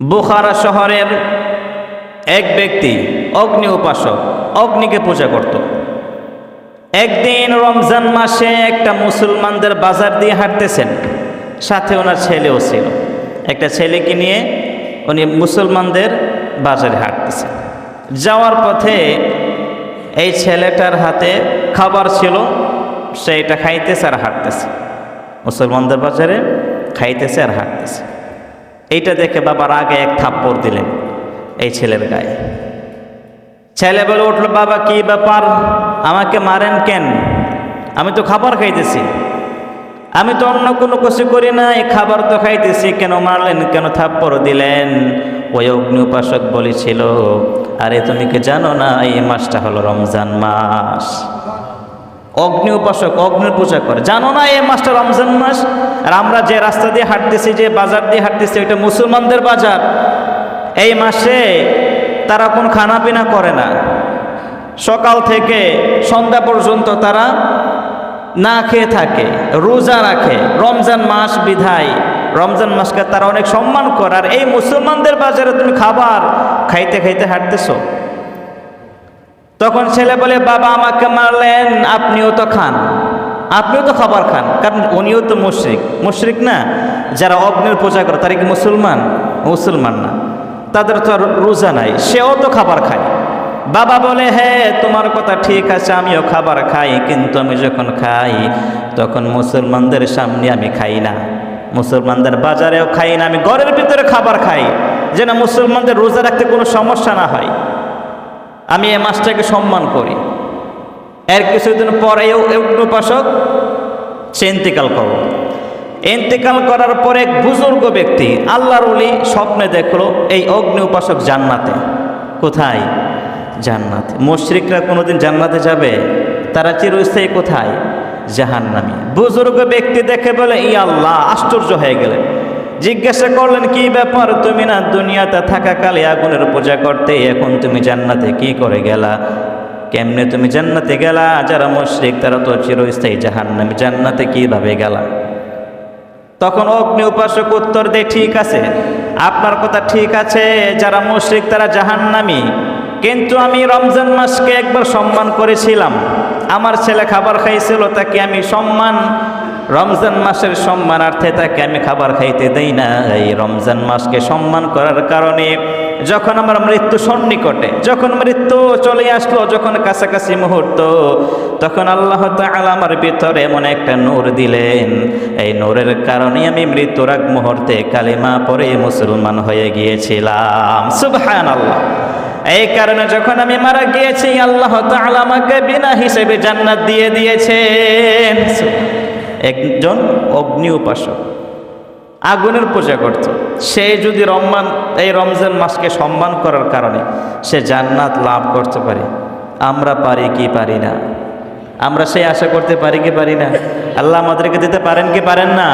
Bukhara শহরের এক ব্যক্তি অগ্নি উপাসক, অগ্নিকে পূজা করত। একদিন রমজান মাসে একটা মুসলমানদের বাজার দিয়ে হাঁটতেছেন, সাথে ওনার ছেলেও ছিল। একটা ছেলেকে নিয়ে উনি মুসলমানদের বাজারে হাঁটতেছেন। যাওয়ার পথে এই ছেলেটার হাতে খাবার ছিল, সেইটা খাইতেছে আর হাঁটতেছে। মুসলমানদের বাজারে খাইতেছে আর হাঁটতেছে। এইটা দেখে বাবার আগে এক থাপ্পড় দিলেন এই ছেলের গায়ে। ছেলে বলে উঠল, বাবা কি ব্যাপার, আমাকে মারেন কেন? আমি তো খাবার খাইতেছি, আমি তো অন্য কোনো কিছু করি না, এই খাবার তো খাইতেছি, কেন মারলেন, কেন থাপ্পড় দিলেন? ওই অগ্নি উপাসক বলেছিল, আরে তুমি কি জানো না এই মাসটা হলো রমজান মাস? অগ্নি উপাসক অগ্নির পূজা করে, জানো না এই মাসটা রমজান মাস? আর আমরা যে রাস্তা দিয়ে হাঁটতেছি, যে বাজার দিয়ে হাঁটতেছি, এটা মুসলমানদের বাজার। এই মাসে তারা কোন খানা পিনা করে না, সকাল থেকে সন্ধ্যা পর্যন্ত তারা না খেয়ে থাকে, রোজা রাখে। রমজান মাস বিধায় রমজান মাসকে তারা অনেক সম্মান করে। আর এই মুসলমানদের বাজারে তুমি খাবার খাইতে খাইতে হাঁটতেছো। তখন ছেলে বলে, বাবা আমাকে মারলেন, আপনিও তো খান, আপনিও তো খাবার খান। কারণ উনিও তো মুশরিক না, যারা অগ্নির পূজা করে তারা কি মুসলমান? মুসলমান না, তাদের তো আর রোজা নাই, সেও তো খাবার খায়। বাবা বলে, হ্যাঁ তোমার কথা ঠিক আছে, আমিও খাবার খাই, কিন্তু আমি যখন খাই তখন মুসলমানদের সামনে আমি খাই না, মুসলমানদের বাজারেও খাই না, আমি ঘরের ভিতরে খাবার খাই, যেন মুসলমানদের রোজা রাখতে কোনো সমস্যা না হয়। আমি এই মাসটাকে সম্মান করি। এর কিছুদিন পরেও অগ্নি উপাসক সে ইন্তেকাল করল। ইন্তেকাল করার পরে এক বুজুর্গ ব্যক্তি, আল্লাহর ওলি, স্বপ্নে দেখলো এই অগ্নি উপাসক জান্নাতে। কোথায়? জান্নাতে। মুশরিকরা কোনোদিন জান্নাতে যাবে? তারা চিরস্থায়ী কোথায়? জাহান্নামে। বুজুর্গ ব্যক্তি দেখে বলে, ই আল্লাহ, আশ্চর্য হয়ে গেলেন। জিজ্ঞাসা করলেন, কি ব্যাপার, তুমি না দুনিয়াতে থাকাকালে আগুনের পূজা করতে, এখন তুমি জান্নাতে কি করে গেলা? কেমনে তুমি জান্নাতে গেলা? যারা মুশরিক তারা তো চিরস্থায়ী জাহান্নামে, জান্নাতে কিভাবে গেলা? তখন অগ্নি উপাসক উত্তর দেয়, ঠিক আছে, আপনার কথা ঠিক আছে, যারা মুশরিক তারা জাহান্নামী, কিন্তু আমি রমজান মাসকে একবার সম্মান করেছিলাম, আমার ছেলে খাবার খাইছিল, তাকে আমি রমজান মাসের সম্মানার্থে তাকে আমি খাবার খাইতে দেই না। এই রমজান মাসকে সম্মান করার কারণে যখন আমার মৃত্যু সন্নিকটে, যখন মৃত্যু চলে আসলো, যখন কাছাকাছি মুহূর্ত, তখন আল্লাহ তাআলা আমার ভিতরে এমন একটা নূর দিলেন, এই নূরের কারণে আমি মৃত্যুর আগ মুহূর্তে কালিমা পড়ে মুসলমান হয়ে গিয়েছিলাম। সুবহানাল্লাহ। এই কারণে যখন আমি মারা গিয়েছি, আল্লাহ তাআলা আমাকে বিনা হিসেবে জান্নাত দিয়ে দিয়েছেন। একজন অগ্নি উপাসক আগুনের পূজা করত, সে যদি এই রমজান মাসকে সম্মান করার কারণে সে জান্নাত লাভ করতে পারে, আমরা পারি কি পারি না? আমরা সেই আশা করতে পারি কি পারি না? আল্লাহ আমাদেরকে দিতে পারেন কি পারেন না?